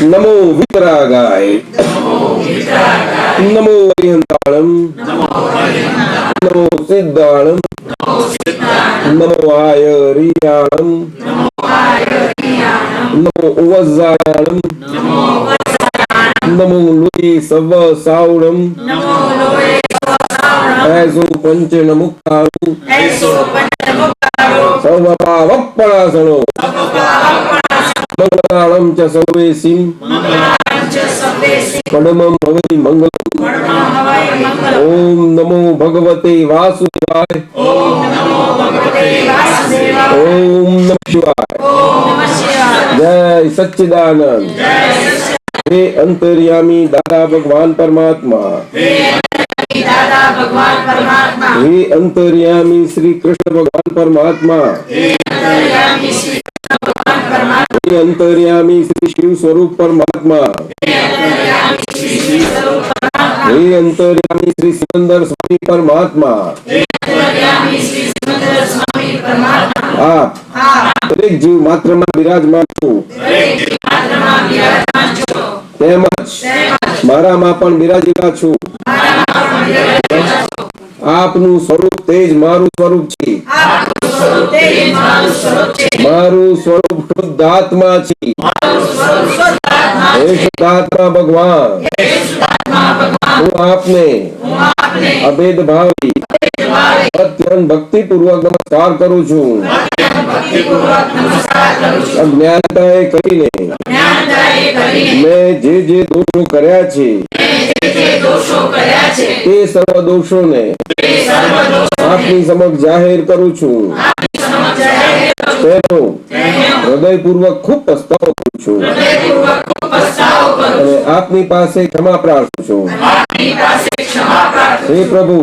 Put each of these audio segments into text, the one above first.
नमो वितरागाय नमो वैहंताणं नमो सिद्धाणं नमो आयरियाणं नमो उवज्जायाणं नमो लोये सव सावणं ऐसो पंचन मुक्ताणु सर्वपावपणासनो मंगलाणं च सर्वेसिं कडमं भवति मंगलम्। ओम नमो भगवते वासुदेवाय। ओम नमः शिवाय। जय सच्चिदानंद। हे अंतर्यामी दादा भगवान परमात्मा, हे अंतर्यामी श्री कृष्ण भगवान परमात्मा, हे अंतर्यामी श्री शिव स्वरूप परमात्मा, हे अंतर्यामी श्री सिकंदर स्वामी परमात्मा, आप દરેક જીવ માત્રમાં બિરાજમાન છો, તેમજ મારામાં પણ બિરાજેલા છો। આપનું સ્વરૂપ તેજ મારું સ્વરૂપ છે, મારું સ્વરૂપ શુદ્ધ આત્મા છે। હે શુદ્ધ આત્મા ભગવાન, હું આપને અભેદ ભાવી અત્યંત ભક્તિ પૂર્વક નમસ્કાર કરું છું। અજ્ઞાનતાએ કરીને મેં જે દોષો કર્યા છે તે સર્વ દોષોને આપની સમક્ષ જાહેર કરું છું। તેનો હૃદયપૂર્વક ખૂબ પસ્તાવો કરું છું અને આપની પાસે ક્ષમા પ્રાર્થું છું। હે પ્રભુ,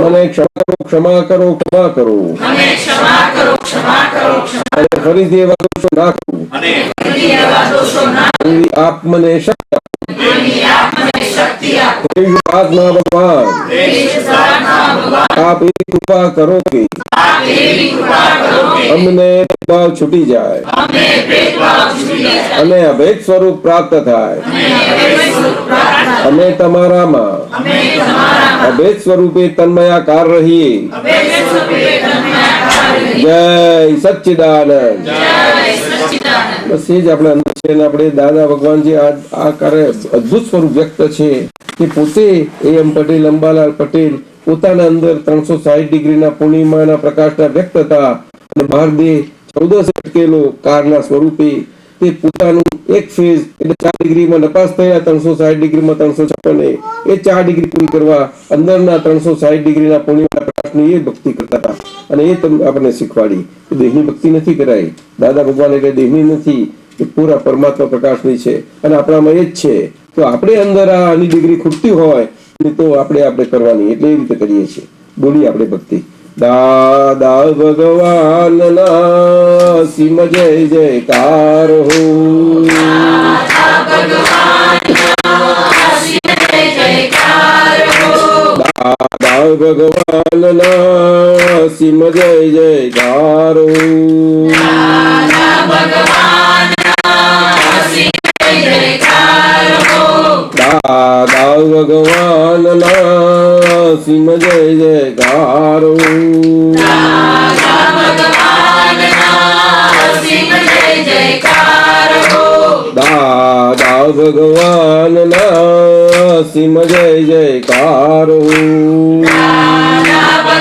મને ક્ષમા કરો, ક્ષમા કરો, અને ફરીથી એવા દોષો ના કરું। આપ મને શક્તિ આત્મા ભગવાન, आप एवी कृपा करो कि अमने भेदभाव छूटी जाए अने अभेद स्वरूप प्राप्त थाय। अमे तमारामां अभेद स्वरूपे तन्मयाकार रहीए। जय सच्चिदानंद। बस ये ज आपणे अंदर छे ने आपणे दादा भगवानजी आ कार्य अद्भुत स्वरूप व्यक्त छे कि पोते एम पटेल अंबालाल पटेल પોતાના અંદર 360 ડિગ્રીના પૂર્ણિમાના પ્રકાશના વ્યક્તતા અને બહાર દે 14 અટકેલો કારના સ્વરૂપે તે પોતાનું એક ફેઝ એટલે 4 ડિગ્રીમાં નપાસ થયા 360 ડિગ્રીમાં 356 એ 4 ડિગ્રી પૂરી કરવા અંદરના 360 ડિગ્રીના પૂર્ણિમાના પ્રકાશની એ ભક્તિ કરતા હતા। અને એ આપણને શીખવાડી કે દેહની ભક્તિ નથી કરાઈ। દાદા ભગવાન એટલે દેહની નથી, એ પૂરા પરમાત્મા પ્રકાશની છે અને આપણામાં એ જ છે। તો આપણે અંદર આની ડિગ્રી ખૂટતી હોય तो આપણે કરવાની, એટલે એ રીતે કરીએ છીએ। બોલી આપણે ભક્તિ। દાદા ભગવાન ના સિમ જય જયકાર હો, દાદા ભગવાન ના સિમ જય જયકાર હો, દાદા ભગવાન ના સિમ જય જયકાર હો,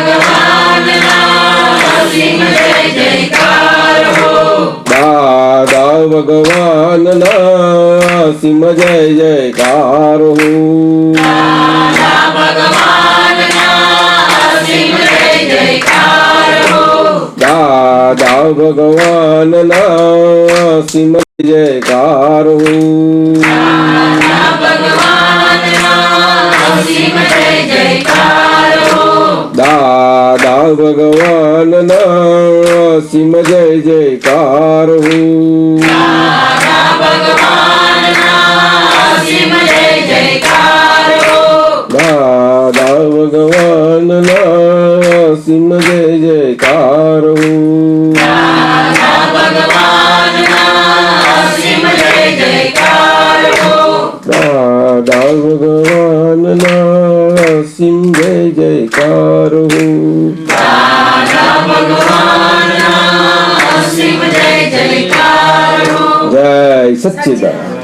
દાદા ભગવાન ના સિમ જય જયકાર હો, દાદા ભગવાન ના સિમ જય જયકાર હો, દાદા ભગવાન ના સિમ જયકાર હો, દાદા ભગવાન ના સિમ જય જયકાર હો, દાદા ભગવાન ના સિમ જય જયકાર હો, દાદા ભગવાન ના સિમ જય જયકાર સચ્ચિદાનંદ.